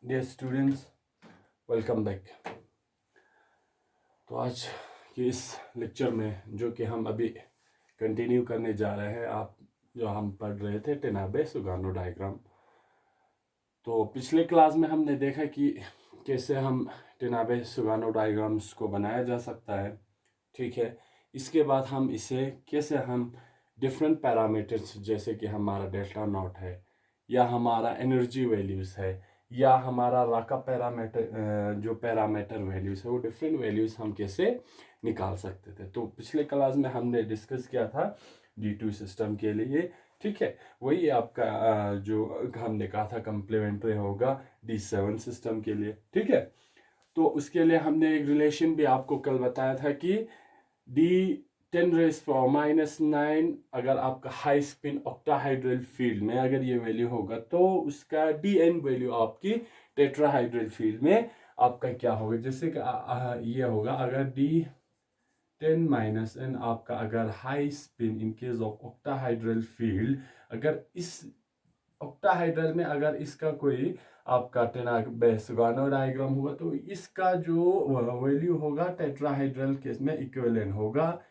Dear students, welcome back. तो आज के इस लेक्चर में जो कि हम अभी कंटिन्यू करने जा रहे हैं, आप जो हम पढ़ रहे थे टेनाबे-सुगानो डायग्राम। तो पिछले क्लास में हमने देखा कि कैसे हम टेनाबे-सुगानो डायग्राम्स को बनाया जा सकता है। ठीक है, इसके बाद हम इसे कैसे हम डिफरेंट पैरामीटर्स जैसे कि हमारा डेल्टा नॉट है या हमारा एनर्जी वैल्यूज़ है या हमारा राका पैरामीटर जो पैरामीटर वैल्यूज़ है वो डिफरेंट वैल्यूज़ हम कैसे निकाल सकते थे। तो पिछले क्लास में हमने डिस्कस किया था D2 सिस्टम के लिए। ठीक है, वही आपका जो हमने कहा था कम्प्लीमेंट्री होगा D7 सिस्टम के लिए। ठीक है, तो उसके लिए हमने एक रिलेशन भी आपको कल बताया था कि D10⁻⁹ अगर आपका हाई स्पिन ऑक्टाहाइड्रल फील्ड में अगर ये वैल्यू होगा तो उसका Dn वैल्यू आपकी टेट्राहाइड्रल फील्ड में आपका क्या होगा। जैसे कि ये होगा अगर D10-n आपका अगर high spin in case of octahedral field, अगर इस ऑक्टाहाइड्रल में अगर इसका कोई आपका टेनाबे-सुगानो डायग्राम होगा तो इसका जो वैल्यू होगा टेट्राहाइड्रल केस में इक्विवेलेंट होगा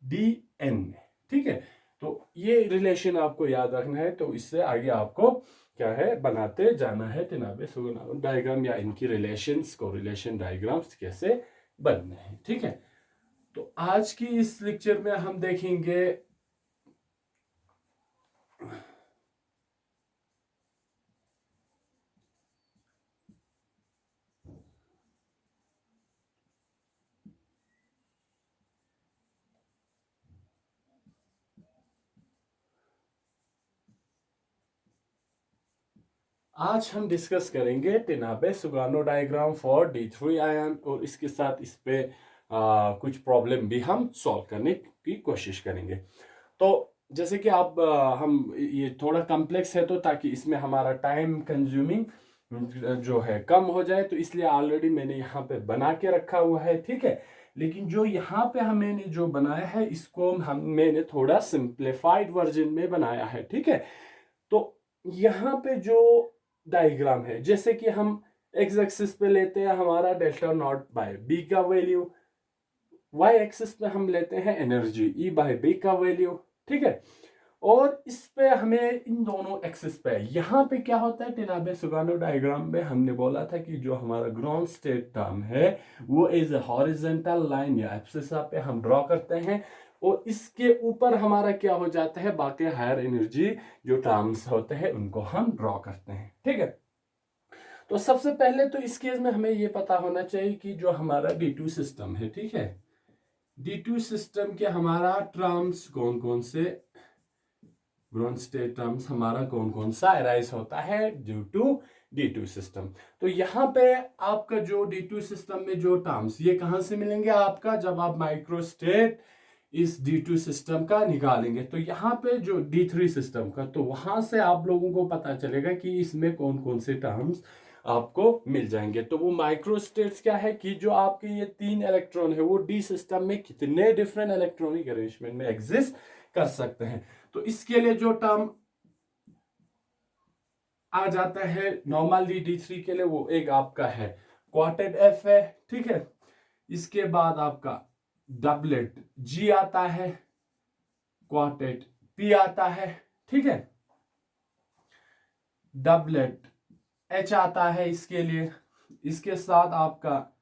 Dn में। ठीक है, तो ये रिलेशन आपको याद रखना है। तो इससे आगे आपको क्या है बनाते जाना है टेनाबे-सुगानो डायग्राम या इनकी रिलेशंस को रिलेशन डायग्राम्स कैसे बनने हैं। ठीक है, तो आज की इस लेक्चर में हम देखेंगे आज हम डिस्कस करेंगे टेनाबे-सुगानो डायग्राम फॉर D3 आयन और इसके साथ इस पे कुछ प्रॉब्लम भी हम सॉल्व करने की कोशिश करेंगे। तो जैसे कि आप हम ये थोड़ा कॉम्प्लेक्स है तो ताकि इसमें हमारा टाइम कंज्यूमिंग जो है कम हो जाए, तो इसलिए ऑलरेडी मैंने यहाँ पे बना के रखा हुआ है। ठीक है, लेकिन जो यहाँ पे मैंने जो बनाया है इसको मैंने थोड़ा सिंप्लीफाइड वर्जन में बनाया है। ठीक है, तो यहाँ पे जो डायग्राम है जैसे कि हम एक्स एक्सिस पे लेते हैं हमारा डेल्टा नॉट बाय बी का वैल्यू, वाई एक्सिस पे हम लेते हैं एनर्जी ई बाय बी का वैल्यू। ठीक है, और इस पे हमें इन दोनों एक्सिस पे यहाँ पे क्या होता है टेनाबे-सुगानो डायग्राम में हमने बोला था कि जो हमारा ग्राउंड स्टेट टर्म है वो एज ए हॉरिजॉन्टल लाइन या एब्सिसा पे हम ड्रॉ करते हैं और इसके ऊपर हमारा क्या हो जाता है बाकी हायर एनर्जी जो टर्म्स होते हैं उनको हम ड्रॉ करते हैं। ठीक है, तो सबसे पहले तो इस केस में हमें ये पता होना चाहिए कि जो हमारा D2 सिस्टम है, ठीक है, D2 सिस्टम के हमारा टर्म्स कौन कौन से ग्राउंड स्टेट टर्म्स हमारा कौन कौन सा अराइज होता है ड्यू टू D2 सिस्टम। तो यहाँ पे आपका जो D2 सिस्टम में जो टर्म्स ये कहाँ से मिलेंगे आपका जब आप माइक्रोस्टेट इस D2 सिस्टम का निकालेंगे। तो यहाँ पे जो D3 सिस्टम का, तो वहां से आप लोगों को पता चलेगा कि इसमें कौन कौन से टर्म्स आपको मिल जाएंगे। तो वो माइक्रोस्टेट्स क्या है कि जो आपके ये 3 इलेक्ट्रॉन है वो D सिस्टम में कितने डिफरेंट इलेक्ट्रॉनिक अरेंजमेंट में एग्जिस्ट कर सकते हैं। तो इसके लिए जो टर्म आ जाता है नॉर्मली D3 के लिए वो एक आपका है क्वार्टेट F है। ठीक है, इसके बाद आपका डबलेट G आता है, क्वार्टेट P आता है। ठीक है, डबलेट H आता है इसके लिए, इसके साथ आपका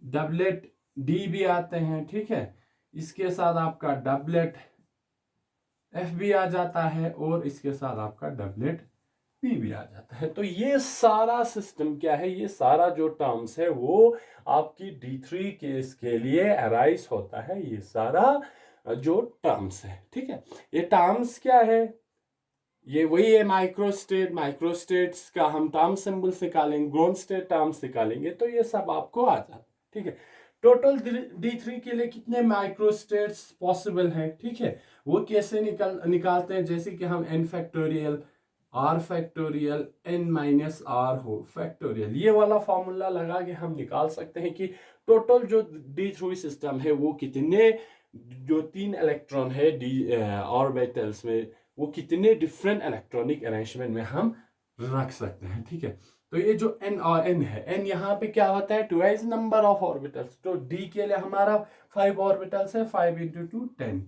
डबलेट D भी आते हैं। ठीक है, इसके साथ आपका डबलेट F भी आ जाता है और इसके साथ आपका डबलेट P भी आ जाता है। तो ये सारा सिस्टम क्या है, ये सारा जो टर्म्स है वो आपकी D3 केस के लिए अराइज होता है, ये सारा जो टर्म्स है। ठीक है, ये टर्म्स क्या है, ये वही है माइक्रोस्टेट्स का हम टर्म सिंबल्स निकालेंगे, ग्राउंड स्टेट टर्म्स निकालेंगे तो ये सब आपको आ जाता है। ठीक है, टोटल D3 के लिए कितने माइक्रोस्टेट्स पॉसिबल हैं। ठीक है, वो कैसे निकालते हैं, जैसे कि हम n factorial r factorial n minus R हो फैक्टोरियल ये वाला फॉर्मूला लगा के हम निकाल सकते हैं कि टोटल जो D3 सिस्टम है वो कितने जो 3 इलेक्ट्रॉन है डी ऑर्बिटल्स में वो कितने डिफरेंट इलेक्ट्रॉनिक अरेंजमेंट में हम रख सकते हैं। ठीक है, तो ये जो n और n है, n यहाँ पे क्या होता है, ट्वाइस नंबर ऑफ ऑर्बिटल्स। तो d के लिए हमारा 5 ऑर्बिटल्स है, 5 इंटू 2 10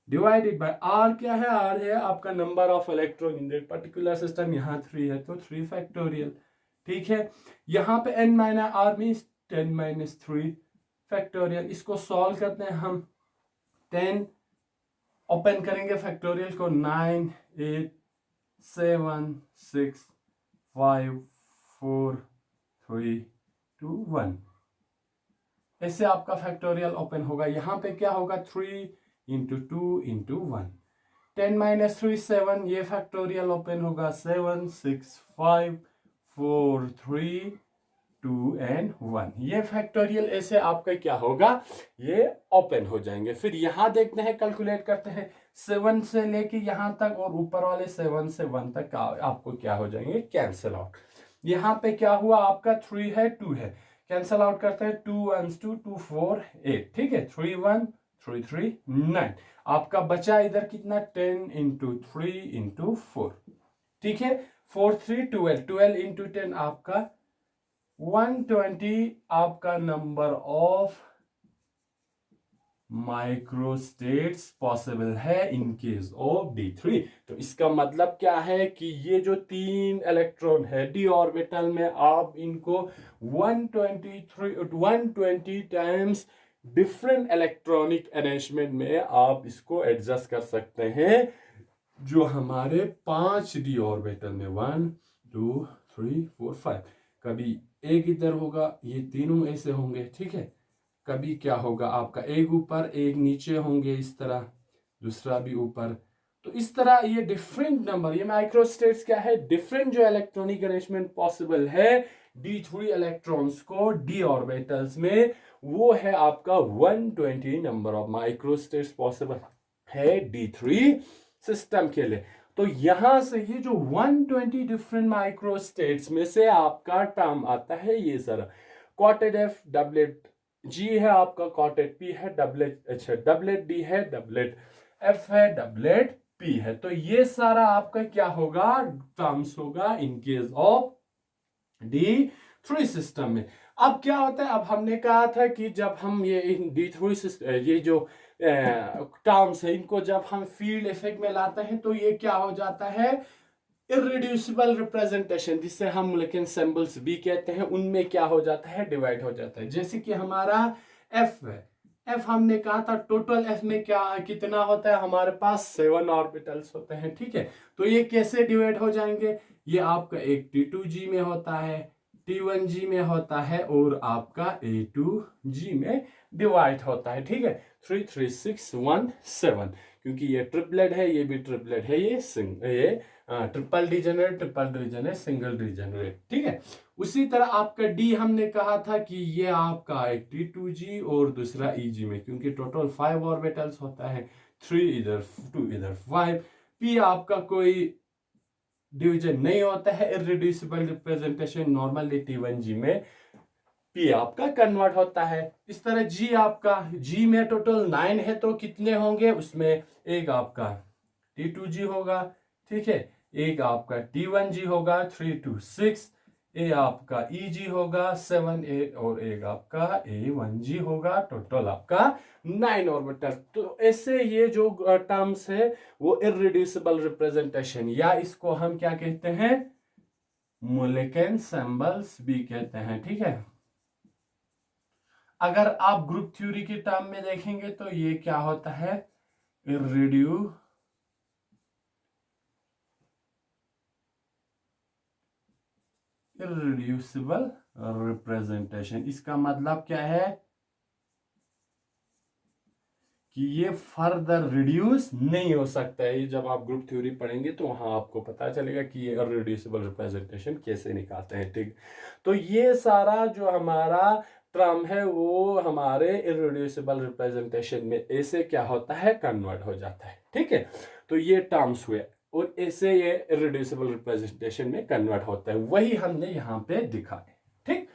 डिवाइडेड बाय r। क्या है, r है आपका number of electron in the particular system, यहाँ 3 है तो 3 फैक्टोरियल। ठीक है, यहाँ पे n minus r means 10 minus 3 factorial. इसको सॉल्व करते हैं हम, 10 ओपन करेंगे फैक्टोरियल को, 9 8 7 6 5 4 3 2 1। ऐसे आपका फैक्टोरियल ओपन होगा। यहाँ पे क्या होगा, 3 इंटू 2 इंटू 1, 10 माइनस 3 7, ये फैक्टोरियल ओपन होगा, 7 6 5 4 3 2 एंड 1। ये फैक्टोरियल ऐसे आपका क्या होगा, ये ओपन हो जाएंगे। फिर यहाँ देखते हैं, कैलकुलेट करते हैं, 7 से लेके यहाँ तक और ऊपर वाले 7 से 1 तक आपको क्या हो जाएंगे, कैंसिल आउट। यहाँ पे क्या हुआ आपका, 3 है 2 है, कैंसिल आउट करते हैं, 2 1 2 2 4 8। ठीक है, 3 1 3 3 9। आपका बचा इधर कितना, 10 इंटू 3 इंटू 4। ठीक है, 4 3 12, 12 इंटू 10 आपका 120 आपका नंबर ऑफ माइक्रोस्टेट्स पॉसिबल है इन केस ऑफ D3। तो इसका मतलब क्या है कि ये जो 3 इलेक्ट्रॉन है d ऑर्बिटल में, आप इनको 120 टाइम्स डिफरेंट इलेक्ट्रॉनिक अरेंजमेंट में आप इसको एडजस्ट कर सकते हैं। जो हमारे 5 d ऑर्बिटल में 1 2 3 4 5, कभी एक इधर होगा, ये तीनों ऐसे होंगे। ठीक है, कभी क्या होगा आपका, एक ऊपर एक नीचे होंगे इस तरह, दूसरा भी ऊपर। तो इस तरह ये डिफरेंट नंबर, ये माइक्रोस्टेट्स क्या है, डिफरेंट जो इलेक्ट्रॉनिक अरेंजमेंट पॉसिबल है D3 इलेक्ट्रॉन्स को d ऑर्बिटल्स में, वो है आपका 120 नंबर ऑफ माइक्रोस्टेट्स पॉसिबल है D3 सिस्टम के लिए। तो यहां से ये जो 120 डिफरेंट माइक्रोस्टेट्स में से आपका टर्म आता है ये sir, quartet F doublet G है आपका, क्वार्टेट P है, डबलेट H है, डबलेट D है, डबलेट F है, डबलेट P है। तो ये सारा आपका क्या होगा, टर्म्स होगा in case of D3 system में। अब क्या होता है, अब हमने कहा था कि जब हम ये D3 सिस्टम, ये जो टर्म्स है, इनको जब हम फील्ड इफेक्ट में लाते हैं तो ये क्या हो जाता है, इररिड्यूसिबल रिप्रेजेंटेशन, जिससे हम लेकिन सिंबल्स भी कहते हैं, उनमें क्या हो जाता है, डिवाइड हो जाता है। जैसे कि हमारा F है, F हमने कहा था टोटल F में क्या कितना होता है, हमारे पास 7 ऑर्बिटल्स होते हैं। ठीक है, तो ये कैसे डिवाइड हो जाएंगे, ये आपका एक T2G में होता है, T1G में होता है और आपका A2G में डिवाइड होता है। ठीक है, 3 3 6 1 7, क्योंकि ये ट्रिपलेट है, ये भी ट्रिपलेट है, ये ट्रिपल डिजेनरेट सिंगल डिजेनरेट। ठीक है, उसी तरह आपका D हमने कहा था कि ये आपका एक T2G और दूसरा EG में, क्योंकि टोटल 5 ऑर्बिटल्स होता है, 3 इधर 2 इधर 5। P आपका कोई डिवीजन नहीं होता है, इररिड्यूसिबल रिप्रेजेंटेशन, नॉर्मली T1G में P आपका कन्वर्ट होता है। इस तरह G आपका, G में टोटल 9 है तो कितने होंगे, उसमें एक आपका T2G होगा। ठीक है, एक आपका T1G होगा 3 2 6, ए आपका EG होगा 7 8 और एक आपका A1G होगा। टोटल आपका 9 ऑर्बिटल। तो ऐसे ये जो टर्म्स है वो इररिड्यूसिबल रिप्रेजेंटेशन, या इसको हम क्या कहते हैं, मोलेकुलर सिंबल्स भी कहते हैं। ठीक है, अगर आप ग्रुप थ्योरी के टर्म में देखेंगे तो ये क्या होता है, इररिड्यूसिबल रिप्रेजेंटेशन। इसका मतलब क्या है कि ये फर्दर रिड्यूस नहीं हो सकता है। ये जब आप ग्रुप थ्योरी पढ़ेंगे तो वहां आपको पता चलेगा कि ये इररिड्यूसिबल रिप्रेजेंटेशन कैसे निकालते हैं। ठीक, तो ये सारा जो हमारा टर्म है वो हमारे इररिड्यूसिबल रिप्रेजेंटेशन में ऐसे क्या होता है, कन्वर्ट हो जाता है। ठीक है, तो ये टर्म्स हुए और ऐसे ये इररिड्यूसिबल रिप्रेजेंटेशन में कन्वर्ट होता है, वही हमने यहाँ पे दिखाया। ठीक,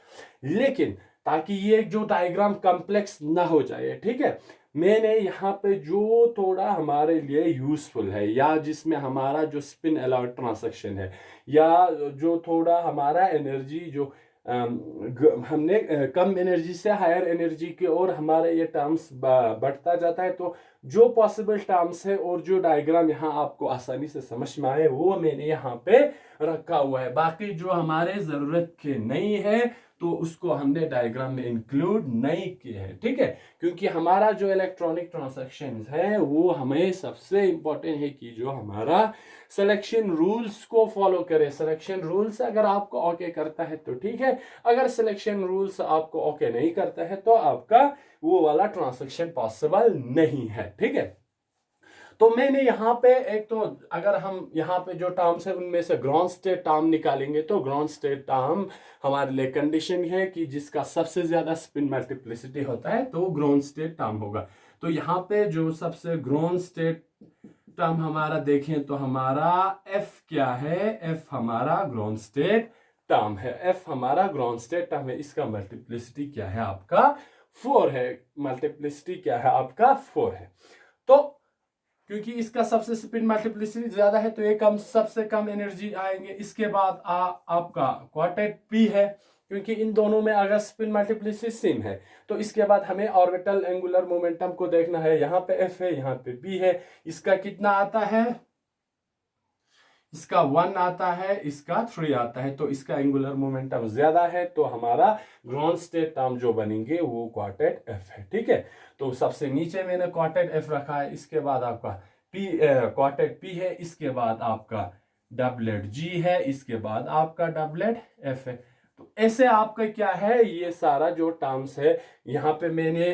लेकिन ताकि ये जो डायग्राम कॉम्प्लेक्स ना हो जाए, ठीक है, मैंने यहाँ पे जो थोड़ा हमारे लिए यूजफुल है या जिसमें हमारा जो स्पिन अलाउड ट्रांजैक्शन है या जो थोड़ा हमारा एनर्जी जो हमने कम एनर्जी से हायर एनर्जी की ओर हमारे ये टर्म्स बढ़ता जाता है, तो जो पॉसिबल टर्म्स है और जो डायग्राम यहाँ आपको आसानी से समझ में आए वो मैंने यहाँ पे रखा हुआ है। बाकी जो हमारे जरूरत के नहीं है तो उसको हमने डायग्राम में इंक्लूड नहीं किए हैं, ठीक है। क्योंकि हमारा जो इलेक्ट्रॉनिक ट्रांजैक्शन है वो हमें सबसे इंपॉर्टेंट है कि जो हमारा सिलेक्शन रूल्स को फॉलो करे। सिलेक्शन रूल्स अगर आपको ओके करता है तो ठीक है, अगर सिलेक्शन रूल्स आपको ओके नहीं करता है तो आपका वो वाला ट्रांजैक्शन पॉसिबल नहीं है, ठीक है। तो मैंने यहाँ पे एक तो अगर हम यहाँ पे जो टर्म्स है उनमें से ग्राउंड स्टेट टर्म निकालेंगे तो ग्राउंड स्टेट टर्म हमारे लिए कंडीशन है कि जिसका सबसे ज्यादा स्पिन मल्टीप्लिसिटी होता है तो ग्राउंड स्टेट टर्म होगा। तो यहाँ पे जो सबसे ग्राउंड स्टेट टर्म हमारा देखें तो हमारा एफ क्या है, एफ हमारा ग्राउंड स्टेट टर्म है, एफ हमारा ग्राउंड स्टेट टर्म है। इसका मल्टीप्लिसिटी क्या है आपका 4 है, मल्टीप्लिसिटी क्या है आपका 4 है। तो क्योंकि इसका सबसे स्पिन मल्टीप्लिसिटी ज्यादा है तो ये कम सबसे कम एनर्जी आएंगे। इसके बाद आपका क्वार्टेट पी है, क्योंकि इन दोनों में अगर स्पिन मल्टीप्लिसिटी सेम है तो इसके बाद हमें ऑर्बिटल एंगुलर मोमेंटम को देखना है। यहाँ पे एफ है, यहाँ पे बी है, इसका कितना आता है, इसका 1 आता है, इसका 3 आता है, तो इसका एंगुलर मोमेंटम ज्यादा है तो हमारा ग्राउंड स्टेट टर्म जो बनेंगे वो क्वार्टेट एफ है, ठीक है। तो सबसे नीचे मैंने क्वार्टेट एफ रखा है, इसके बाद आपका पी क्वार्टेट पी है, इसके बाद आपका डबलेट जी है, इसके बाद आपका डबलेट एफ है। तो ऐसे आपका क्या है ये सारा जो टर्म्स है यहाँ पे मैंने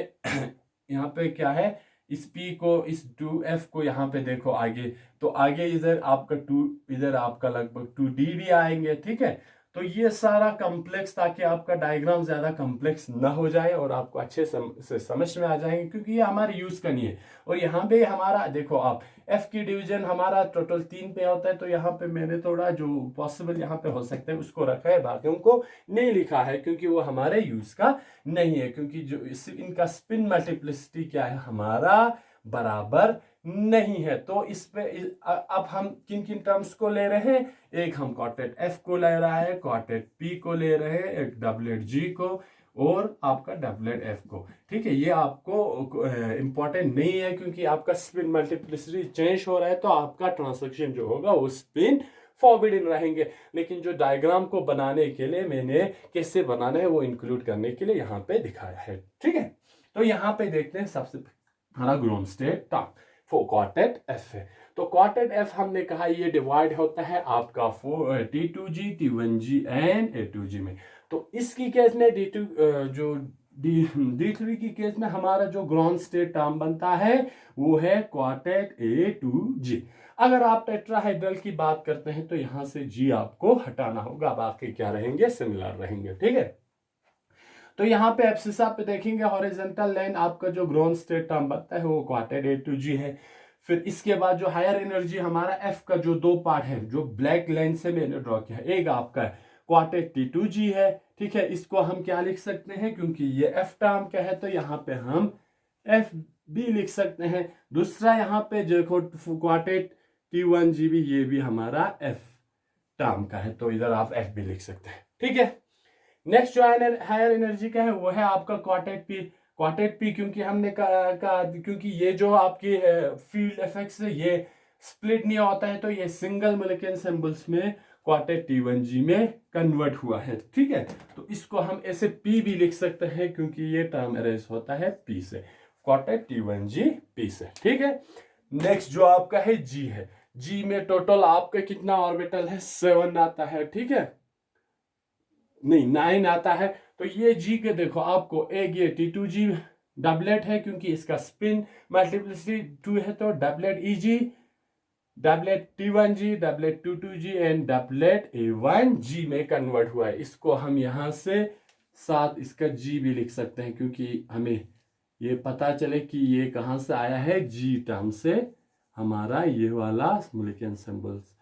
यहाँ पे क्या है इस P को इस 2F को यहाँ पे देखो आगे, तो आगे इधर आपका 2 इधर आपका लगभग 2D भी आएंगे, ठीक है। तो ये सारा कॉम्प्लेक्स ताकि आपका डायग्राम ज्यादा कॉम्प्लेक्स ना हो जाए और आपको अच्छे से समझ में आ जाएंगे, क्योंकि ये हमारे यूज का नहीं है। और यहाँ पे हमारा देखो आप F की डिवीजन हमारा टोटल 3 पे होता है, तो यहाँ पे मैंने थोड़ा जो पॉसिबल यहाँ पे हो सकता है उसको रखा है, बाकी उनको नहीं लिखा है क्योंकि वो हमारे यूज का नहीं है। क्योंकि जो इनका स्पिन मल्टीप्लिसिटी क्या है हमारा बराबर नहीं है। तो इस पे अब हम किन किन टर्म्स को ले रहे हैं, एक हम क्वार्टेट एफ को ले रहा है, क्वार्टेट पी को ले रहे हैं, एक डबलेट जी को और आपका डबलेट एफ को, ठीक है। ये आपको इंपॉर्टेंट नहीं है क्योंकि आपका स्पिन मल्टीप्लिसिटी चेंज हो रहा है तो आपका ट्रांसलेशन जो होगा वो स्पिन फॉरबिडन रहेंगे। लेकिन जो डायग्राम को बनाने के लिए मैंने कैसे बनाना है वो इंक्लूड करने के लिए यहाँ पे दिखाया है, ठीक है। तो यहाँ पे देखते हैं सबसे पहला ground state term for quartet F है। तो क्वार्टेट एफ हमने कहा ये डिवाइड होता है आपका T2G, T1G एंड A2G में। तो इसकी केस में D2 जो D3 की केस में हमारा जो ग्राउंड स्टेट टर्म बनता है वो है क्वार्टेट A2G। अगर आप टेट्राहाइड्रल की बात करते हैं तो यहां से G आपको हटाना होगा, बाकी क्या रहेंगे सिमिलर रहेंगे, ठीक है। तो यहाँ पे एब्सिसा पे देखेंगे हॉरिजॉन्टल लाइन आपका जो ग्राउंड स्टेट टर्म बनता है वो क्वार्टेट A2G है। फिर इसके बाद जो हायर एनर्जी हमारा F का जो 2 पार्ट है जो ब्लैक लाइन से मैंने ड्रॉ किया है, एक आपका क्वार्टेट T2G है, ठीक है। इसको हम क्या लिख सकते हैं क्योंकि ये F टर्म क्या है तो यहाँ पे हम F भी लिख सकते हैं। दूसरा यहाँ पे देखो क्वार्टेट T1G भी, ये भी हमारा F टर्म का है तो इधर आप F भी लिख सकते हैं, ठीक है। नेक्स्ट जो हायर एनर्जी का है वो है आपका क्वार्टेट पी। क्वार्टेट पी क्योंकि हमने कहा क्योंकि ये जो आपकी फील्ड इफेक्ट्स है ये स्प्लिट नहीं होता है तो ये सिंगल मोलिक्यूलर सिंबल्स में क्वार्टेट T1G में कन्वर्ट हुआ है, ठीक है। तो इसको हम ऐसे P भी लिख सकते हैं क्योंकि ये टर्म अरेज होता है P से, क्वार्टेट T1G P से, ठीक है। नेक्स्ट जो आपका है G है, G में टोटल आपका कितना ऑर्बिटल है 7 आता है, ठीक है, नहीं 9 आता है। तो ये G के देखो आपको एक ये T2G डबलेट है क्योंकि इसका स्पिन मल्टीप्लिसिटी 2 है तो doublet EG, doublet T1G, doublet T2G and doublet A1G में कन्वर्ट हुआ है। इसको हम यहां से साथ इसका G भी लिख सकते हैं क्योंकि हमें ये पता चले कि ये कहां से आया है, G टर्म से हमारा ये वाला मोलिक्यूलर सिंबल्स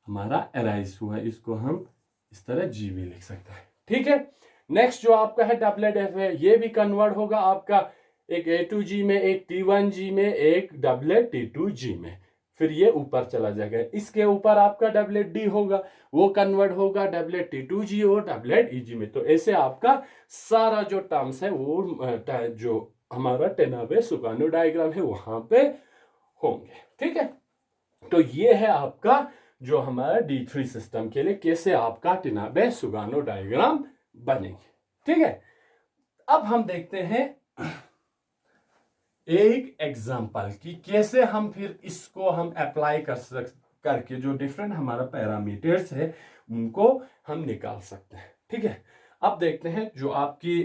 हमारा अराइज हुआ है। इसको हम इस तरह G भी लिख सकते हैं, ठीक है। नेक्स्ट जो आपका है डबलेट एफ है ये भी कन्वर्ट होगा आपका एक A2G में, एक T1G में, एक डबलेट T2G में, फिर ये ऊपर चला जाएगा। इसके ऊपर आपका डबलेट D होगा, वो कन्वर्ट होगा डबलेट T2G और डबलेट EG में। तो ऐसे आपका सारा जो टर्म्स है वो जो हमारा टेनाबे सुगानो डायग्राम है वहां पे होंगे। ठीक है, तो ये है आपका जो हमारा D3 सिस्टम के लिए कैसे आपका टेनाबे सुगानो डायग्राम बनेंगे। ठीक है, अब हम देखते हैं एक एग्जांपल की कैसे हम फिर इसको हम अप्लाई करके जो डिफरेंट हमारा पैरामीटर्स है उनको हम निकाल सकते हैं। ठीक है, अब देखते हैं जो आपकी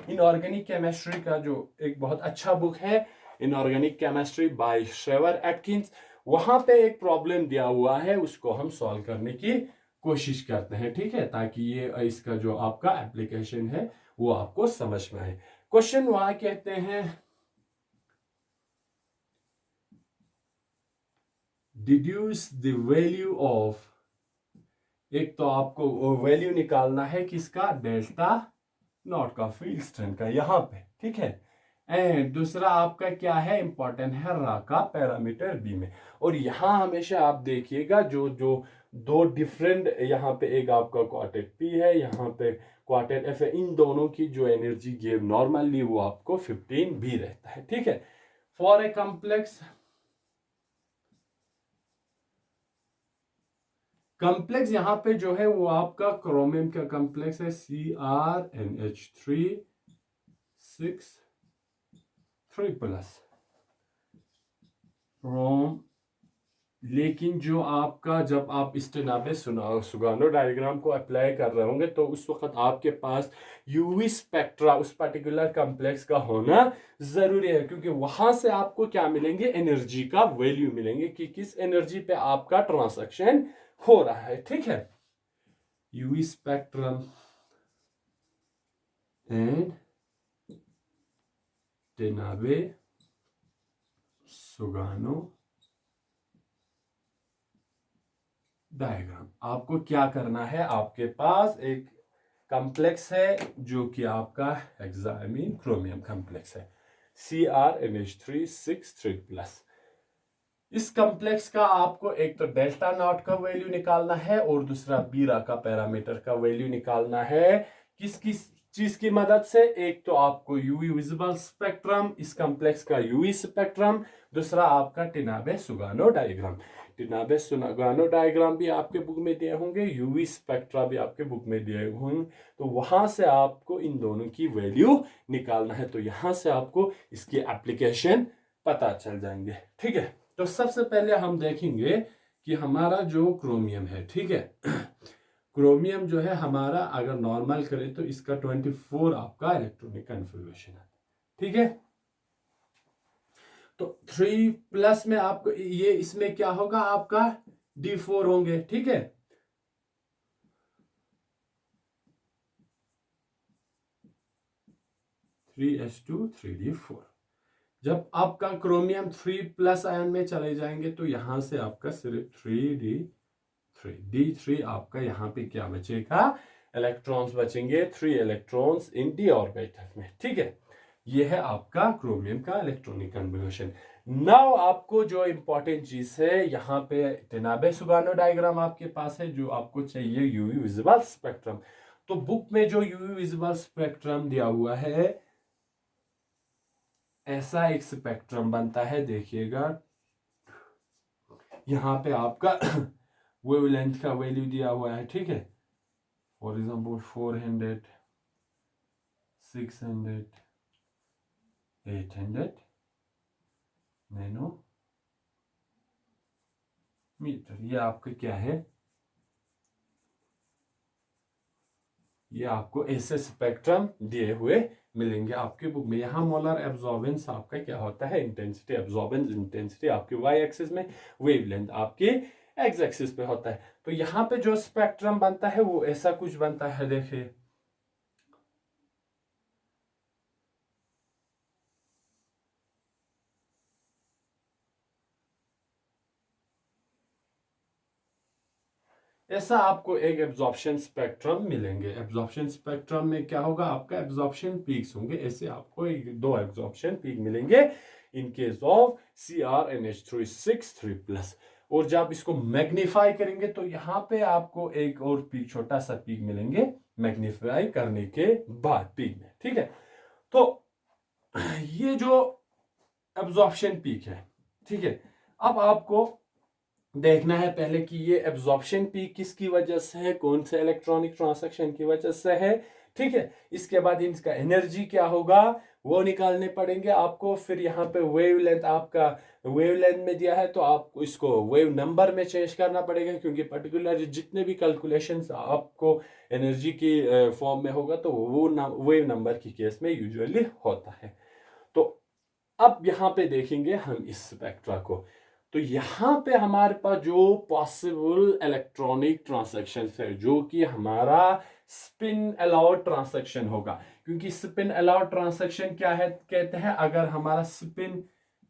इनऑर्गेनिक केमिस्ट्री का जो एक बहुत अच्छा बुक है, इनऑर्गेनिक केमिस्ट्री बाय श्रेवर एटकिंस, वहां पे एक प्रॉब्लम दिया हुआ है, उसको हम सॉल्व करने की कोशिश करते हैं। ठीक है, ताकि ये इसका जो आपका एप्लीकेशन है वो आपको समझ में आए। क्वेश्चन वहां कहते हैं डिड्यूस द वैल्यू ऑफ, एक तो आपको वैल्यू निकालना है किसका, डेल्टा नॉट का, फील्ड स्ट्रेंथ का यहां पे। ठीक है, एंड दूसरा आपका क्या है, इंपॉर्टेंट है रा का पैरामीटर बी में। और यहां हमेशा आप देखिएगा जो जो दो डिफरेंट, यहाँ पे एक आपका क्वार्टेट पी है, यहाँ पे क्वार्टेट एफ है, इन दोनों की जो एनर्जी गिव नॉर्मली वो आपको 15 भी रहता है। ठीक है, फॉर ए कॉम्प्लेक्स, कॉम्प्लेक्स यहाँ पे जो है वो आपका क्रोमियम का कॉम्प्लेक्स है CrNH3 6 3 प्लस क्रोम। लेकिन जो आपका जब आप इस टेनाबे सुगानो डायग्राम को अप्लाई कर रहे होंगे तो उस वक्त आपके पास यूवी स्पेक्ट्रा उस पर्टिकुलर कॉम्प्लेक्स का होना जरूरी है, क्योंकि वहां से आपको क्या मिलेंगे, एनर्जी का वैल्यू मिलेंगे कि किस एनर्जी पे आपका ट्रांसैक्शन हो रहा है। ठीक है, यूवी स्पेक्ट्रम एंड टेनाबे सुगानो डायग्राम। आपको क्या करना है, आपके पास एक कॉम्प्लेक्स है जो कि आपका हेक्सामीन क्रोमियम कॉम्प्लेक्स है CrNH3 6 3 प्लस। इस कॉम्प्लेक्स का आपको एक तो डेल्टा नॉट का वैल्यू निकालना है और दूसरा बीरा का पैरामीटर का वैल्यू निकालना है। किस किस चीज की मदद से, एक तो आपको यूवी विजिबल स्पेक्ट्रम, इस कॉम्प्लेक्स का यूवी स्पेक्ट्रम, दूसरा आपका टेनाबे सुगानो डायग्राम। टेनाबे सुगानो डायग्राम भी आपके बुक में दिए होंगे, यूवी स्पेक्ट्रा भी आपके बुक में दिए होंगे, तो वहां से आपको इन दोनों की वैल्यू निकालना है। तो यहां से आपको इसकी एप्लीकेशन पता चल जाएंगे। ठीक है, तो सबसे पहले हम देखेंगे कि हमारा जो क्रोमियम है, ठीक है, क्रोमियम जो है हमारा अगर नॉर्मल करें तो इसका 24 आपका इलेक्ट्रॉनिक कन्फिग्रेशन है। ठीक है, तो 3 प्लस में आपको ये इसमें क्या होगा, आपका D4 होंगे। ठीक है, (3s2 3d4). जब आपका क्रोमियम 3 प्लस आयन में चले जाएंगे तो यहां से आपका सिर्फ 3d3 आपका यहाँ पे क्या बचेगा, इलेक्ट्रॉन्स बचेंगे, 3 इलेक्ट्रॉन्स इन डी ऑर्बिटल में। ठीक है, ये है आपका क्रोमियम का इलेक्ट्रॉनिक कन्फिगरेशन। नाउ आपको जो इंपॉर्टेंट चीज है, यहाँ पे टेनाबे सुगानो डायग्राम आपके पास है, जो आपको चाहिए यूवी विजिबल स्पेक्ट्रम। तो बुक में जो यूवी विजिबल स्पेक्ट्रम दिया हुआ है, ऐसा एक स्पेक्ट्रम बनता है, देखिएगा यहाँ पे आपका वेवलेंथ का वैल्यू दिया हुआ है। ठीक है, फॉर एग्जाम्पल 400 600 800 नैनोमीटर, ये आपका क्या है, ये आपको ऐसे स्पेक्ट्रम दिए हुए मिलेंगे आपके बुक में। यहाँ मोलर एब्जॉर्बेंस आपका क्या होता है, इंटेंसिटी, एब्जॉर्बेंस इंटेंसिटी आपके वाई एक्सिस में, वेवलेंथ आपके एक्स एक्सिस पे होता है। तो यहाँ पे जो स्पेक्ट्रम बनता है वो ऐसा कुछ बनता है, देखिए ऐसा आपको एक एब्जॉर्प्शन स्पेक्ट्रम मिलेंगे। एब्जॉर्प्शन स्पेक्ट्रम में क्या होगा, आपका एब्जॉर्प्शन पीक्स होंगे। ऐसे आपको दो एब्जॉर्प्शन पीक मिलेंगे इन केस ऑफ CrNH3 6 3+। और जब इसको मैग्नीफाई करेंगे तो यहाँ पे आपको एक और पीक, छोटा सा पीक मिलेंगे मैग्नीफाई करने के बाद पीक में, ठीक है। तो ये जो एब्जॉर्प्शन पीक है, ठीक है, अब आपको देखना है पहले कि ये एब्जॉर्प्शन पीक किसकी वजह से है, कौन से इलेक्ट्रॉनिक ट्रांसैक्शन की वजह से है, ठीक है। इसके बाद इनका एनर्जी क्या होगा वो निकालने पड़ेंगे आपको। फिर यहाँ पे वेवलेंथ, आपका वेवलेंथ में दिया है तो आपको इसको वेव नंबर में चेंज करना पड़ेगा, क्योंकि पर्टिकुलर जितने भी कैलकुलेशंस आपको एनर्जी की फॉर्म में होगा तो वो वेव नंबर की केस में यूजुअली होता है। तो अब यहाँ पे देखेंगे हम इस स्पेक्ट्रा को। तो यहाँ पे हमारे पास जो पॉसिबल इलेक्ट्रॉनिक ट्रांसैक्शन है, जो कि हमारा स्पिन अलाउड ट्रांसैक्शन होगा। क्योंकि स्पिन अलाउड ट्रांसैक्शन क्या है, कहते हैं अगर हमारा स्पिन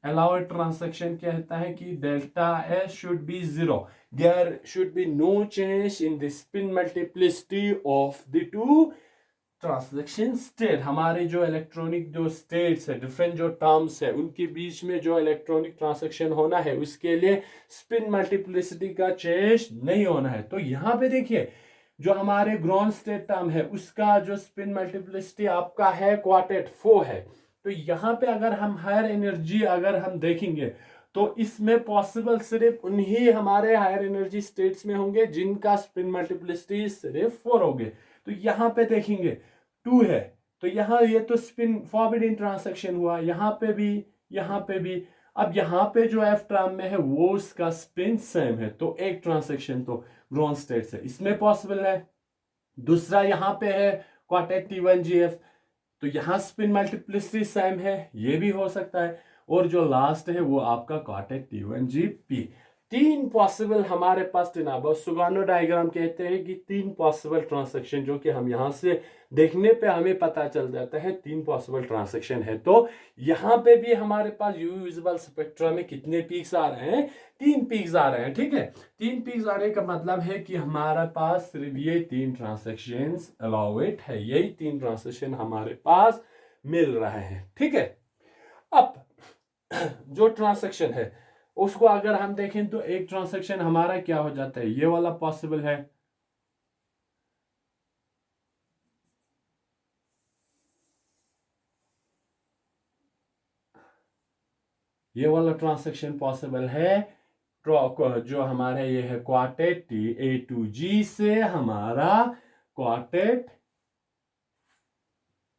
अलाउड ट्रांसैक्शन कहता है कि delta S should be zero, there should be no change in the spin multiplicity of the two translation state. हमारे जो इलेक्ट्रॉनिक जो स्टेट्स है, डिफरेंट जो टर्म्स है, उनके बीच में जो इलेक्ट्रॉनिक ट्रांसैक्शन होना है उसके लिए स्पिन मल्टीप्लिसिटी का चेंज नहीं होना है। तो यहाँ पे देखिए जो हमारे ग्राउंड स्टेट टर्म है उसका जो स्पिन मल्टीप्लिसिटी आपका है क्वार्टेट 4 है। तो यहाँ पे अगर हम हायर एनर्जी अगर हम देखेंगे तो इसमें पॉसिबल सिर्फ उन्हीं हमारे हायर एनर्जी स्टेट्स में होंगे जिनका स्पिन मल्टीप्लिसिटी सिर्फ 4 होंगे। तो यहाँ पे देखेंगे 2 है, तो यहाँ ये तो स्पिन फॉरवर्डिंग ट्रांसैक्शन हुआ, यहाँ पे भी, यहाँ पे भी। अब यहाँ पे जो एफ टर्म में है वो उसका स्पिन सेम है, तो एक ट्रांसैक्शन तो ग्राउंड स्टेट से इसमें पॉसिबल है। दूसरा यहाँ पे है क्वार्टेट T1GF, तो यहाँ स्पिन मल्टीप्लिसिटी सेम है, ये भी हो सकता है। और जो लास्ट है वो आपका क्वार्टेट T1GP। तीन पॉसिबल हमारे पास टिनाबो सुगानो डायग्राम कहते हैं कि तीन पॉसिबल ट्रांसैक्शन, जो कि हम यहाँ से देखने पे हमें पता चल जाता है तीन पॉसिबल ट्रांसैक्शन है। तो यहाँ पे भी हमारे पास यूवी विजिबल स्पेक्ट्रा में कितने पीक्स आ रहे हैं, तीन पीक्स आ रहे हैं, ठीक है। तीन पीक्स आने का मतलब है कि हमारे पास सिर्फ ये तीन ट्रांसैक्शन अलाउड है, यही तीन ट्रांसैक्शन हमारे पास मिल रहे हैं, ठीक है। अब जो ट्रांसैक्शन है उसको अगर हम देखें तो एक ट्रांसैक्शन हमारा क्या हो जाता है, ये वाला पॉसिबल है, ये वाला ट्रांसैक्शन पॉसिबल है। जो हमारे ये है क्वार्टेट A2G से हमारा क्वार्टेट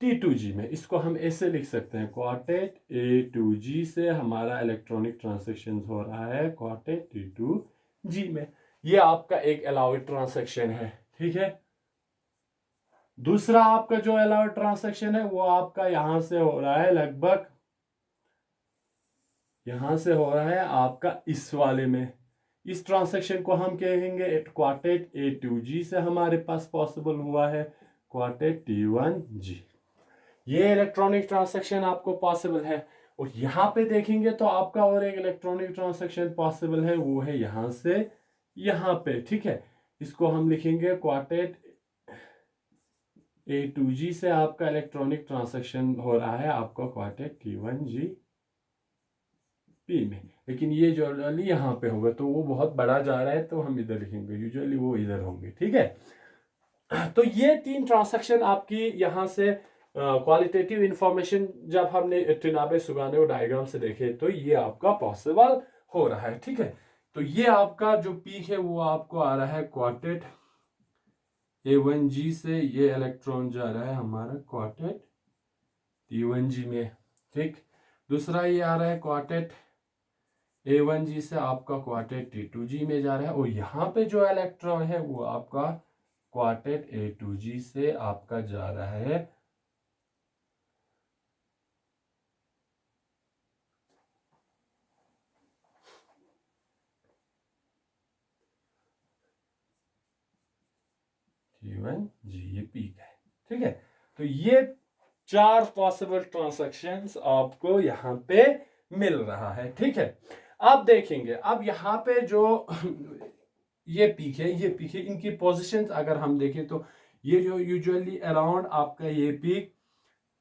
T2G में, इसको हम ऐसे लिख सकते हैं, क्वार्टेट A2G से हमारा इलेक्ट्रॉनिक ट्रांसैक्शन हो रहा है क्वार्टेट T2G में। ये आपका एक अलाउड ट्रांसैक्शन है, ठीक है। दूसरा आपका जो अलाउड ट्रांसैक्शन है वो आपका यहां से हो रहा है, लगभग यहां से हो रहा है आपका इस वाले में। इस ट्रांसैक्शन को हम कहेंगे क्वार्टेट A2G से हमारे पास पॉसिबल हुआ है क्वार्टेट T1G। ये इलेक्ट्रॉनिक ट्रांसैक्शन आपको पॉसिबल है। और यहाँ पे देखेंगे तो आपका और एक इलेक्ट्रॉनिक ट्रांसैक्शन पॉसिबल है, वो है यहां से यहाँ पे, ठीक है। इसको हम लिखेंगे क्वार्टेट A2G से आपका इलेक्ट्रॉनिक ट्रांसैक्शन हो रहा है आपका क्वार्टेट T1G में। लेकिन ये जो यहाँ पे होगा तो वो बहुत बड़ा जा रहा है तो हम इधर लिखेंगे, यूजुअली वो इधर होंगे, ठीक है। तो ये तीन ट्रांसैक्शन आपकी यहाँ से क्वालिटेटिव इंफॉर्मेशन जब हमने टिनाबे सुगानो डायग्राम से देखे तो ये आपका पॉसिबल हो रहा है, ठीक है। तो ये आपका जो पीक है वो आपको आ रहा है क्वार्टेट A1G से, ये इलेक्ट्रॉन जा रहा है हमारा क्वार्टेट T1G में, ठीक। दूसरा ये आ रहा है क्वार्टेट A1G से आपका क्वार्टेट T2G में जा रहा है। और यहाँ पे जो इलेक्ट्रॉन है वो आपका क्वार्टेट A2G से आपका जा रहा है T1G, ये पीक है, ठीक है। तो ये चार पॉसिबल ट्रांसैक्शंस आपको यहाँ पे मिल रहा है, ठीक है। अब देखेंगे, अब यहाँ पे जो ये पीक है, ये पीक है, इनकी पोजीशंस अगर हम देखें तो ये जो यूजुअली अराउंड आपका ये पीक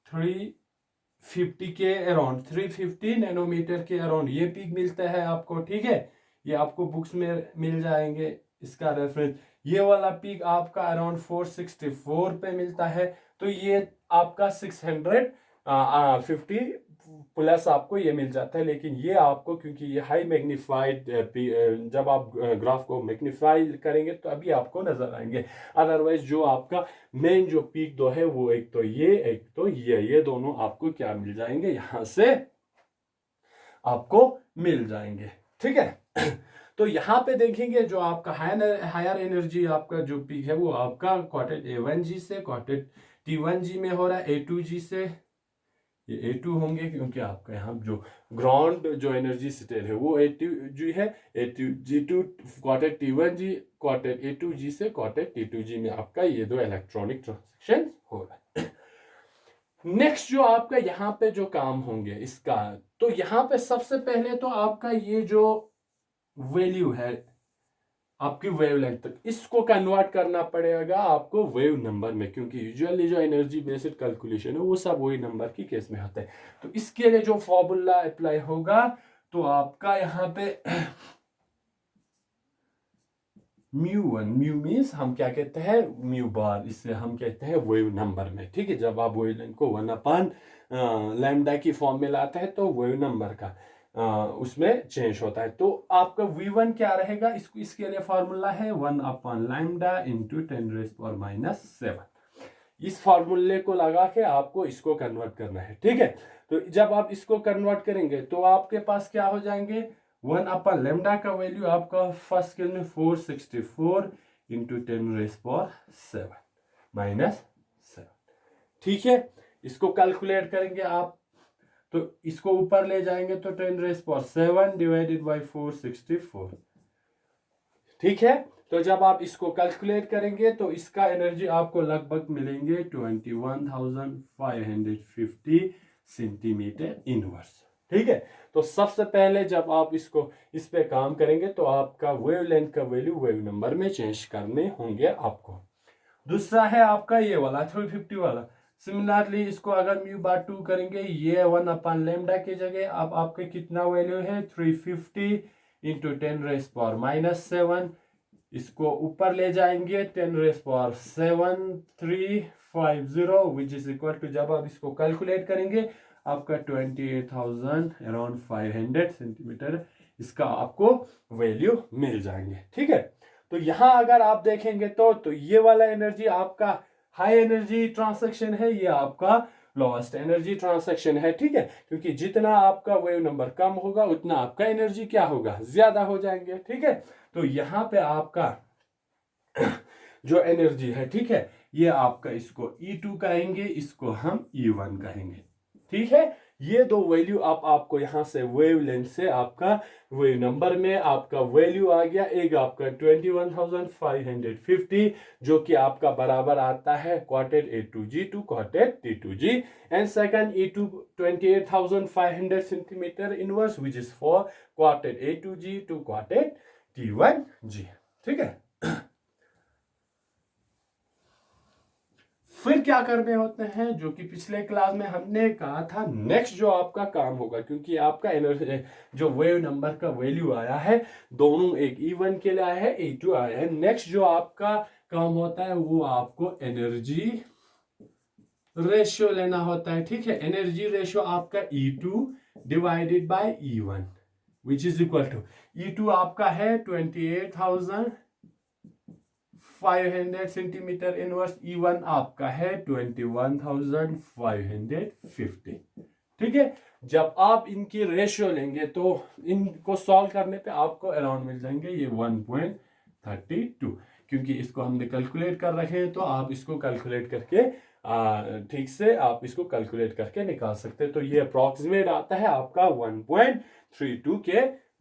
350 के अराउंड 350 नैनोमीटर के अराउंड ये पीक मिलता है आपको, ठीक है। ये आपको बुक्स में मिल जाएंगे इसका रेफरेंस। ये वाला पीक आपका अराउंड 464 पे मिलता है। तो ये आपका 650 प्लस आपको ये मिल जाता है। लेकिन ये आपको, क्योंकि ये हाई मैग्नीफाइड, जब आप ग्राफ को मैग्नीफाई करेंगे तो अभी आपको नजर आएंगे। अदरवाइज जो आपका मेन जो पीक दो है वो एक तो ये दोनों आपको क्या मिल जाएंगे, यहां से आपको मिल जाएंगे, ठीक है। तो यहाँ पे देखेंगे जो आपका हायर एनर्जी आपका जो पीक है वो आपका क्वार्टेट A1G से क्वार्टेट T1G में हो रहा है, A2G से ये A2 होंगे, क्योंकि आपका यहाँ जो ग्राउंड जो एनर्जी स्टेट है वो A2G है। A2G2 quartet T1G quartet A2G से क्वार्टेट T2G में आपका ये दो इलेक्ट्रॉनिक ट्रांजेक्शन हो रहा है। नेक्स्ट जो आपका यहाँ पे जो काम होंगे इसका, तो यहाँ पे सबसे पहले तो आपका ये जो वैल्यू है आपकी वेवलेंथ तक, इसको कन्वर्ट करना पड़ेगा आपको वेव नंबर में, क्योंकि यूजुअली जो एनर्जी बेस्ड कैलकुलेशन है वो सब वही नंबर की केस में होता है। तो इसके लिए जो फॉर्मूला अप्लाई होगा तो आपका यहाँ पे μ1, म्यू मीन्स हम क्या कहते हैं म्यू बार, इससे हम कहते हैं वेव नंबर में, ठीक है। जब आप वेवलेंथ को 1 लैम्डा की फॉर्म में लाते हैं तो वेव नंबर का उसमें चेंज होता है। तो आपका V1 क्या रहेगा, इसके लिए फॉर्मूला है 1 लैम्डा इंटू 10⁻⁻7। इस फॉर्मूले को लगा के आपको इसको कन्वर्ट करना है, ठीक है। तो जब आप इसको कन्वर्ट करेंगे तो आपके पास क्या हो जाएंगे, 1 लैम्डा का वैल्यू आपका फर्स्ट केस में 464 इंटू 10⁻⁷ ठीक है। इसको कैलकुलेट करेंगे आप, तो इसको ऊपर ले जाएंगे तो 10⁻7 डिवाइडेड बाई 464, ठीक है। तो जब आप इसको कैलकुलेट करेंगे तो इसका एनर्जी आपको लगभग मिलेंगे 21,550 सेंटीमीटर इनवर्स, ठीक है। तो सबसे पहले जब आप इस पे काम करेंगे तो आपका वेवलेंथ का वैल्यू वेव नंबर में चेंज करने होंगे आपको। दूसरा है आपका ये वाला 350 वाला। सिमिलरली इसको अगर μ/2 करेंगे, ये 1 लैम्डा की जगह अब आपके कितना वैल्यू है 350 इंटू 10⁻⁻7। इसको ऊपर ले जाएंगे 10⁻7350 विच इज इक्वल टू, जब आप इसको कैलकुलेट करेंगे आपका 28,500 सेंटीमीटर इसका आपको वैल्यू मिल जाएंगे, ठीक है। तो यहां अगर आप देखेंगे तो ये वाला एनर्जी आपका हाई एनर्जी ट्रांसैक्शन है, ये आपका लोएस्ट एनर्जी ट्रांसैक्शन है, ठीक है। क्योंकि जितना आपका वेव नंबर कम होगा उतना आपका एनर्जी क्या होगा, ज्यादा हो जाएंगे, ठीक है। तो यहाँ पे आपका जो एनर्जी है, ठीक है, ये आपका इसको E2 कहेंगे, इसको हम E1 कहेंगे, ठीक है। ये दो वैल्यू आपको यहां से वेवलेंथ से आपका वेव नंबर में आपका वैल्यू आ गया। एक आपका 21,550 जो कि आपका बराबर आता है quartet A2G to quartet T2G, and second E2 28,500 centimetre inverse which is for quartet A2G to quartet T1G, ठीक है। फिर क्या करने होते हैं, जो कि पिछले क्लास में हमने कहा था, नेक्स्ट जो आपका काम होगा, क्योंकि आपका एनर्जी जो वेव नंबर का वैल्यू आया है दोनों, एक E1 के लिए आया है, E2 आया है। नेक्स्ट जो आपका काम होता है वो आपको एनर्जी रेशियो लेना होता है, ठीक है। एनर्जी रेशियो आपका E2 divided by E1 which is equal to, E2 आपका है 28,500 सेंटीमीटर इनवर्स, E1 आपका है 21,550, ठीक है। जब आप इनकी रेशियो लेंगे तो इनको सॉल्व करने पे आपको अराउंड मिल जाएंगे ये 1.32, क्योंकि इसको हमने कैलकुलेट कर रखे हैं। तो आप इसको कैलकुलेट करके ठीक से आप इसको कैलकुलेट करके निकाल सकते हैं। तो ये अप्रोक्सीमेट आता है आपका 1.32 के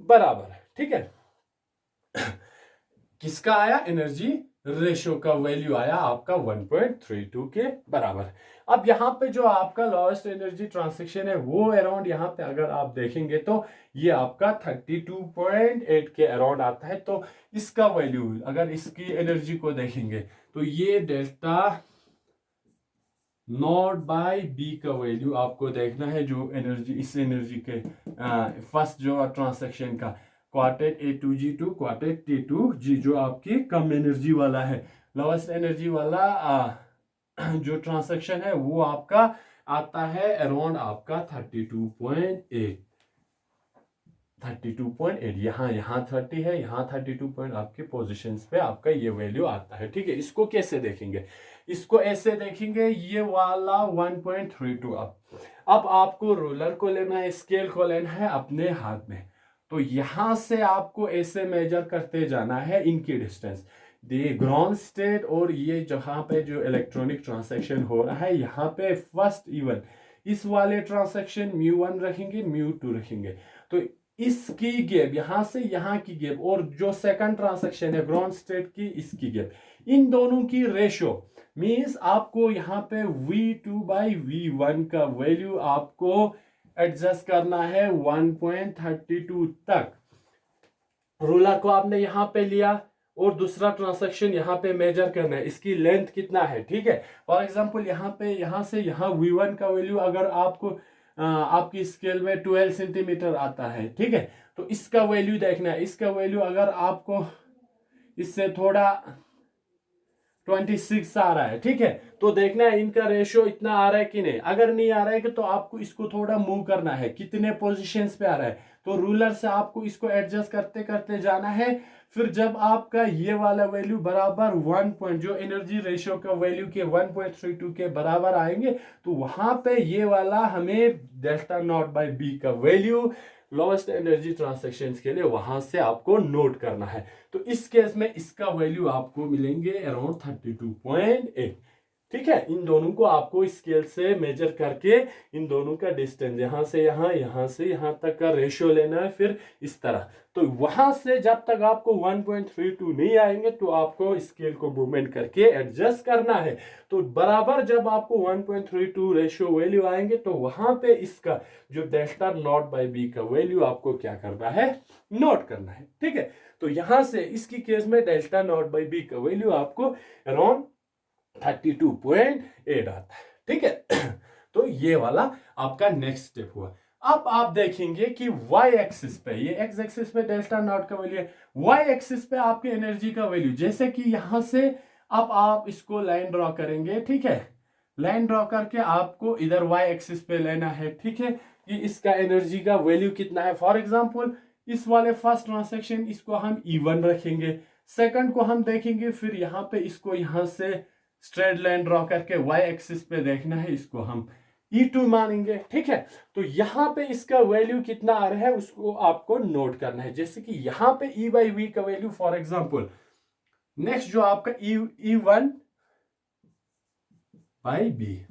बराबर, ठीक है। किसका आया, एनर्जी रेशो का वैल्यू आया आपका 1.32 के बराबर। अब यहाँ पे जो आपका लोएस्ट एनर्जी ट्रांसैक्शन है वो अराउंड यहाँ पे अगर आप देखेंगे तो ये आपका 32.8 के अराउंड आता है। तो इसका वैल्यू अगर इसकी एनर्जी को देखेंगे तो ये डेल्टा नॉट बाय बी का वैल्यू आपको देखना है। जो एनर्जी इस एनर्जी के फर्स्ट जो ट्रांसैक्शन का क्वार्टेट A2G2 क्वार्टेट T2G जो आपकी कम एनर्जी वाला है, लोवेस्ट एनर्जी वाला जो ट्रांसैक्शन है वो आपका आता है अराउंड आपका 32.8 यहाँ 30 है, यहाँ 32 पॉइंट आपके पोजीशंस पे आपका ये वैल्यू आता है। ठीक है, इसको कैसे देखेंगे? इसको ऐसे देखेंगे, ये वाला 1.32। अब आपको रोलर को लेना है, स्केल को लेना है अपने हाथ में। तो यहां से आपको ऐसे मेजर करते जाना है इनकी डिस्टेंस, ये ग्राउंड स्टेट और ये जहां पे जो इलेक्ट्रॉनिक ट्रांसैक्शन हो रहा है यहाँ पे फर्स्ट इवन इस वाले ट्रांसैक्शन μ1 रखेंगे, μ2 रखेंगे। तो इसकी गैप यहां से यहां की गैप और जो सेकंड ट्रांसैक्शन है ग्राउंड स्टेट की इसकी गैप, इन दोनों की रेशो मींस आपको यहाँ पे V2/V1 का वैल्यू आपको एडजस्ट करना है 1.32 तक। रूलर को आपने यहाँ पे लिया और दूसरा ट्रांसैक्शन यहाँ पे मेजर करना है, इसकी लेंथ कितना है। ठीक है, फॉर एग्जांपल यहाँ पे यहाँ से यहाँ V1 का वैल्यू अगर आपको आपकी स्केल में 12 सेंटीमीटर आता है। ठीक है, तो इसका वैल्यू देखना है। इसका वैल्यू अगर आपको इससे थोड़ा 26 आ रहा है, ठीक है, तो देखना है इनका रेशियो इतना आ रहा है कि नहीं। अगर नहीं आ रहा है तो आपको इसको थोड़ा मूव करना है, कितने पोजीशंस पे आ रहा है, तो रूलर से आपको इसको एडजस्ट करते करते जाना है। फिर जब आपका ये वाला वैल्यू बराबर 1 पॉइंट जो एनर्जी रेशियो का वैल्यू के 1.32 के बराबर आएंगे तो वहां पे ये वाला हमें डेल्टा नॉट बाय बी का वैल्यू लोवेस्ट एनर्जी ट्रांसैक्शंस के लिए वहां से आपको नोट करना है। तो इस केस में इसका वैल्यू आपको मिलेंगे अराउंड 32.8। ठीक है, इन दोनों को आपको स्केल से मेजर करके इन दोनों का डिस्टेंस यहां से यहां से यहां तक का रेशियो लेना है। फिर इस तरह तो वहां से जब तक आपको 1.32 नहीं आएंगे तो आपको स्केल को मूवमेंट करके एडजस्ट करना है। तो बराबर जब आपको 1.32 रेशियो वैल्यू आएंगे तो वहां पे इसका जो डेल्टा नॉट बाय बी का वैल्यू आपको क्या करना है, नोट करना है। ठीक है, तो यहां से इसकी केस में डेल्टा नॉट बाय बी का वैल्यू आपको अराउंड 32.8 आता है। ठीक है, तो ये वाला आपका नेक्स्ट स्टेप हुआ। अब आप देखेंगे कि y एक्सिस पे, ये x एक्सिस पे डेल्टा नॉट का वैल्यू है, y एक्सिस पे आपके एनर्जी का वैल्यू, जैसे कि यहां से अब आप इसको लाइन ड्रॉ करेंगे। ठीक है, लाइन ड्रॉ करके आपको इधर y एक्सिस पे लेना है। ठीक है, कि इसका एनर्जी का वैल्यू कितना है। फॉर एग्जांपल इस वाले फर्स्ट ट्रांसैक्शन इसको हम E1 रखेंगे, सेकंड को हम देखेंगे, फिर यहाँ पे इसको यहाँ से स्ट्रेट लाइन ड्रॉ करके y एक्सिस पे देखना है, इसको हम E2 मानेंगे। ठीक है, तो यहाँ पे इसका वैल्यू कितना आ रहा है उसको आपको नोट करना है। जैसे कि यहाँ पे E/V का वैल्यू फॉर एग्जांपल नेक्स्ट जो आपका E1 by B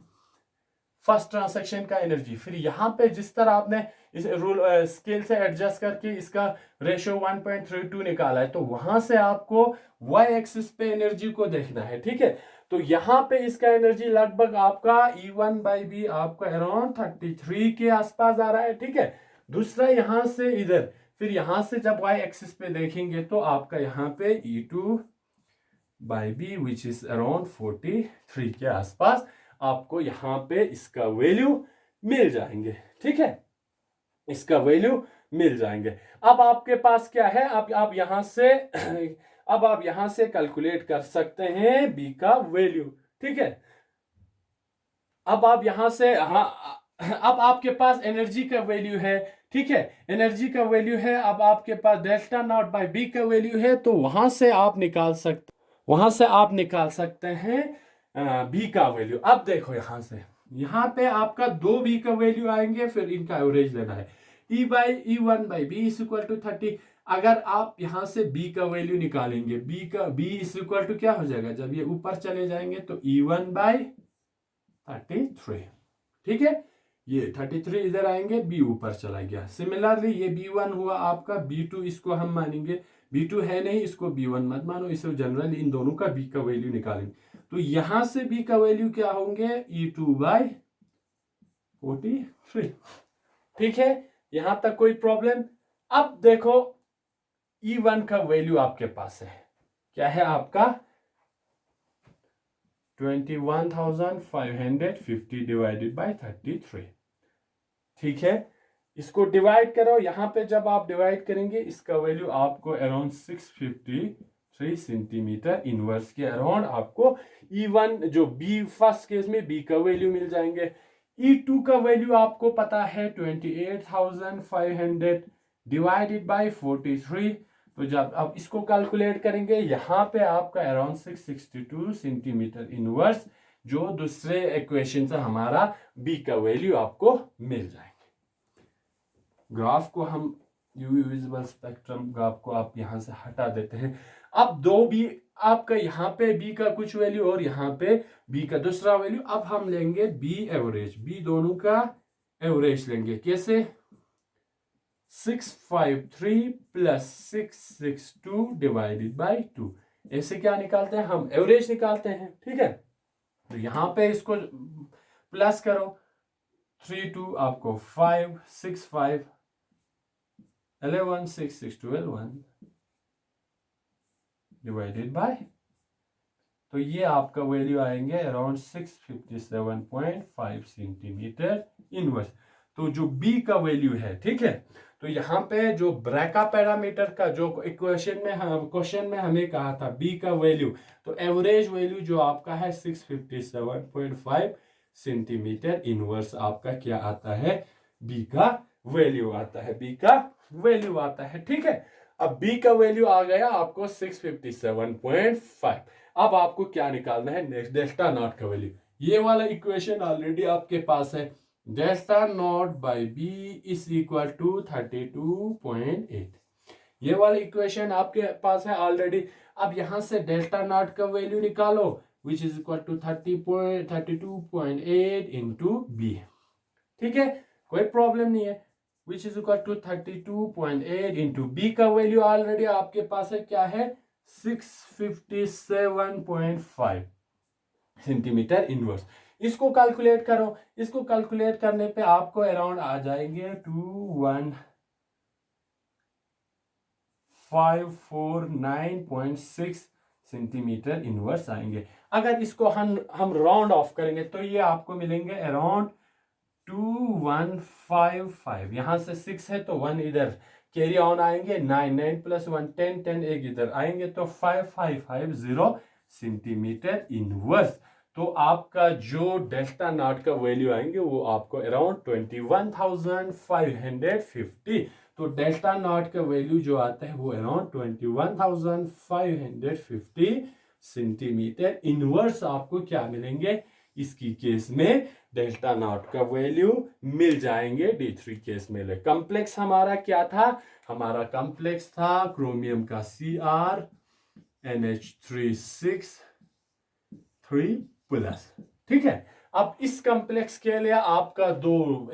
first transaction का एनर्जी, फिर यहाँ पे जिस तरह आपने इस रूल स्केल से एडजस्ट करके इसका रेशियो 1.32 निकाला है, तो वहां से आपको y एक्सिस पे एनर्जी को देखना है। ठीक है, तो यहाँ पे इसका एनर्जी लगभग आपका E1/B आपका अराउंड 33 के आसपास आ रहा है। ठीक है, दूसरा यहां से इधर, फिर यहां से जब y एक्सिस पे देखेंगे तो आपका यहाँ पे E2/B विच इज अराउंड 43 के आसपास आपको यहाँ पे इसका वैल्यू मिल जाएंगे। ठीक है, इसका वैल्यू मिल जाएंगे। अब आपके पास क्या है, आप यहां से अब आप यहां से कैलकुलेट कर सकते हैं बी का वैल्यू। ठीक है, अब आप यहां से अब आपके पास एनर्जी का वैल्यू है। ठीक है, एनर्जी का वैल्यू है, अब आपके पास डेल्टा नॉट बाय बी का वैल्यू है, तो वहां से आप निकाल सकते हैं बी का वैल्यू। अब देखो यहां पे आपका 2 बी का वैल्यू आएंगे, फिर इनका एवरेज लेना है। E/E1/B is equal to 30। अगर आप यहां से b का वैल्यू निकालेंगे, b इज इक्वल टू क्या हो जाएगा, जब ये ऊपर चले जाएंगे तो E1/33। ठीक है, ये 33 इधर आएंगे, बी ऊपर चला गया। सिमिलरली ये B1 हुआ आपका, B2 इसको हम मानेंगे, B2 है नहीं, इसको B1 मत मानो, इसे जनरली इन दोनों का B का वैल्यू निकालेंगे। तो यहां से B का वैल्यू क्या होंगे, E2/43। ठीक है, यहां तक कोई प्रॉब्लम। अब देखो E1 का वैल्यू आपके पास है, क्या है आपका 21,550 डिवाइडेड बाय 33। ठीक है, इसको डिवाइड करो, यहां पे जब आप डिवाइड करेंगे इसका वैल्यू आपको अराउंड 653 सेंटीमीटर इनवर्स के अराउंड आपको E1 जो बी फर्स्ट केस में बी का वैल्यू मिल जाएंगे। E2 का वैल्यू आपको पता है 28,500 डिवाइडेड बाय 43। तो जब अब इसको कैलकुलेट करेंगे यहां पे आपका अराउंड 662 सेंटीमीटर इनवर्स जो दूसरे इक्वेशन से हमारा बी का वैल्यू आपको मिल जाएंगे। ग्राफ को हम यूवी विजिबल स्पेक्ट्रम ग्राफ को आप यहां से हटा देते हैं। अब दो बी आपका यहाँ पे बी का कुछ वैल्यू और यहाँ पे बी का दूसरा वैल्यू। अब हम लेंगे बी एवरेज, बी दोनों का एवरेज लेंगे। कैसे, 653 प्लस 662 डिवाइडेड बाई 2। ऐसे क्या निकालते हैं हम, एवरेज निकालते हैं। ठीक है, तो यहां पे इसको प्लस करो, 3 2 आपको 5 6 5 11 6 6 12 1 डिवाइडेड बाय, तो ये आपका वैल्यू आएंगे अराउंड 657.5 सेंटीमीटर इनवर्स। तो जो बी का वैल्यू है, ठीक है, तो यहाँ पे जो ब्रैका पैरामीटर का जो इक्वेशन में हम क्वेश्चन में हमें कहा था बी का वैल्यू, तो एवरेज वैल्यू जो आपका है 657.5 सेंटीमीटर इनवर्स आपका क्या आता है, बी का वैल्यू आता है, बी का वैल्यू आता है। ठीक है, अब बी का वैल्यू आ गया आपको 657.5। अब आपको क्या निकालना है, नेक्स्ट डेल्टा नॉट का वैल्यू। ये वाला इक्वेशन ऑलरेडी आपके पास है, delta naught by B is equal to 32.8। ये वाला इक्वेशन आपके पास है ऑलरेडी। अब यहां से डेल्टा नॉट का वैल्यू निकालो which is equal to 32.8 into B. ठीक है, कोई प्रॉब्लम नहीं है, which is equal to 32.8 into B का वैल्यू ऑलरेडी आपके पास है, क्या है 657.5 सेंटीमीटर इनवर्स। इसको कैलकुलेट करो, इसको कैलकुलेट करने पे आपको अराउंड आ जाएंगे 21,549.6 सेंटीमीटर इनवर्स आएंगे। अगर इसको हम राउंड ऑफ करेंगे तो ये आपको मिलेंगे अराउंड 2155। यहां से 6 है तो 1 इधर कैरी ऑन आएंगे, 9 9 प्लस 1 10 10 एक इधर आएंगे, तो 5550 सेंटीमीटर इनवर्स। तो आपका जो डेल्टा नॉट का वैल्यू आएंगे वो आपको अराउंड 21,550। तो डेल्टा नॉट का वैल्यू जो आता है वो अराउंड 21,550 सेंटीमीटर इनवर्स आपको क्या मिलेंगे, इसकी केस में डेल्टा नॉट का वैल्यू मिल जाएंगे। D3 केस में कॉम्प्लेक्स हमारा क्या था, हमारा कॉम्प्लेक्स था क्रोमियम का CrNH3 प्लस। ठीक है, अब इस कॉम्प्लेक्स के लिए आपका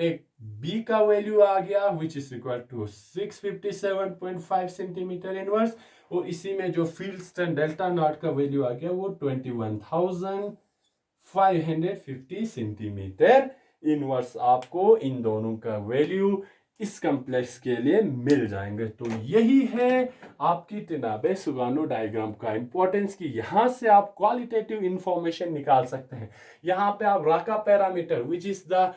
एक बी का वैल्यू आ गया which is equal to 657.5 centimetre inverse, और इसी में जो फील्ड स्ट्रेंथ डेल्टा नॉट का वैल्यू आ गया वो 21,550 सेंटीमीटर इनवर्स आपको इन दोनों का वैल्यू इस कॉम्प्लेक्स के लिए मिल जाएंगे। तो यही है आपकी टेनाबे सुगानो डायग्राम का इंपॉर्टेंस, कि यहां से आप क्वालिटेटिव इंफॉर्मेशन निकाल सकते हैं। यहां पे आप Racah parameter which is the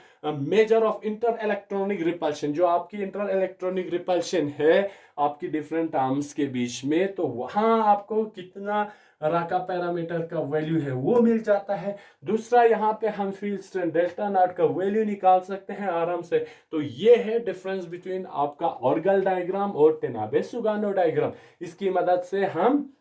measure of inter electronic repulsion, जो आपकी इंटर इलेक्ट्रॉनिक रिपल्शन है आपकी डिफरेंट आर्म्स के बीच में, तो वहां आपको कितना राका पैरामीटर का वैल्यू है वो मिल जाता है। दूसरा यहाँ पे हम फील्ड स्ट्रेंथ डेल्टा नॉट का वैल्यू निकाल सकते हैं आराम से। तो ये है डिफरेंस बिटवीन आपका ऑर्गल डायग्राम और टेनाबे सुगानो डायग्राम। इसकी मदद से हम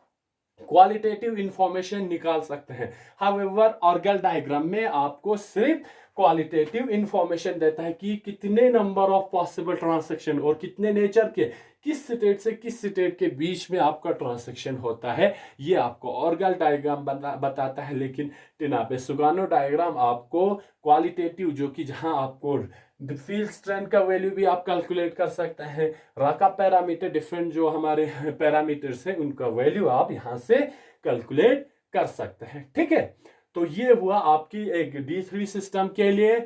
क्वालिटेटिव इंफॉर्मेशन निकाल सकते हैं। हाउएवर ऑर्गल डायग्राम में आपको सिर्फ क्वालिटेटिव इंफॉर्मेशन देता है कि कितने नंबर ऑफ पॉसिबल ट्रांसैक्शन और कितने नेचर के किस स्टेट से किस स्टेट के बीच में आपका ट्रांसैक्शन होता है, ये आपको ऑर्गल डायग्राम बताता है। लेकिन टिनाबे सुगानो डायग्राम आपको क्वालिटेटिव, जो कि जहां आपको फील्ड स्ट्रेंथ का वैल्यू भी आप कैलकुलेट कर सकते हैं, राका पैरामीटर डिफरेंट जो हमारे पैरामीटर्स हैं उनका वैल्यू आप यहां से कैलकुलेट कर सकते हैं। ठीक है, तो ये हुआ आपकी एक D3 सिस्टम के लिए,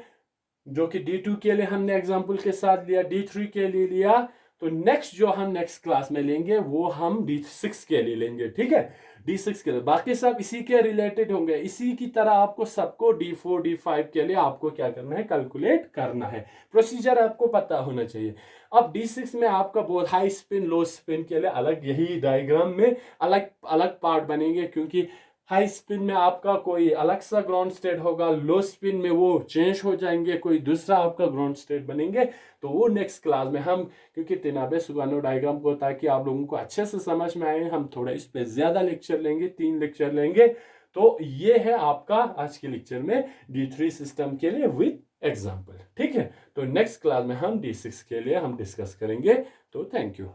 जो कि D2 के लिए हमने एग्जांपल के साथ लिया, D3 के लिए लिया। तो नेक्स्ट जो हम नेक्स्ट क्लास में लेंगे वो हम D6 के लिए लेंगे। ठीक है, D6 के लिए बाकी सब इसी के रिलेटेड होंगे। इसी की तरह आपको सबको D4 D5 के लिए आपको क्या करना है, कैलकुलेट करना है। प्रोसीजर आपको पता होना चाहिए। अब D6 में आपका बहुत हाई स्पिन लो स्पिन के लिए अलग, यही डायग्राम में अलग अलग पार्ट बनेंगे, क्योंकि हाई स्पिन में आपका कोई अलग सा ग्राउंड स्टेट होगा, लो स्पिन में वो चेंज हो जाएंगे, कोई दूसरा आपका ग्राउंड स्टेट बनेंगे। तो वो नेक्स्ट क्लास में हम, क्योंकि टिनाबे सुगानो डायग्राम को ताकि आप लोगों को अच्छे से समझ में आए, हम थोड़ा इस पे ज्यादा लेक्चर लेंगे, 3 लेक्चर लेंगे। तो ये है आपका आज के लेक्चर में D3 सिस्टम के लिए विद एग्जाम्पल। ठीक है, तो नेक्स्ट क्लास में हम D6 के लिए हम डिस्कस करेंगे। तो थैंक यू।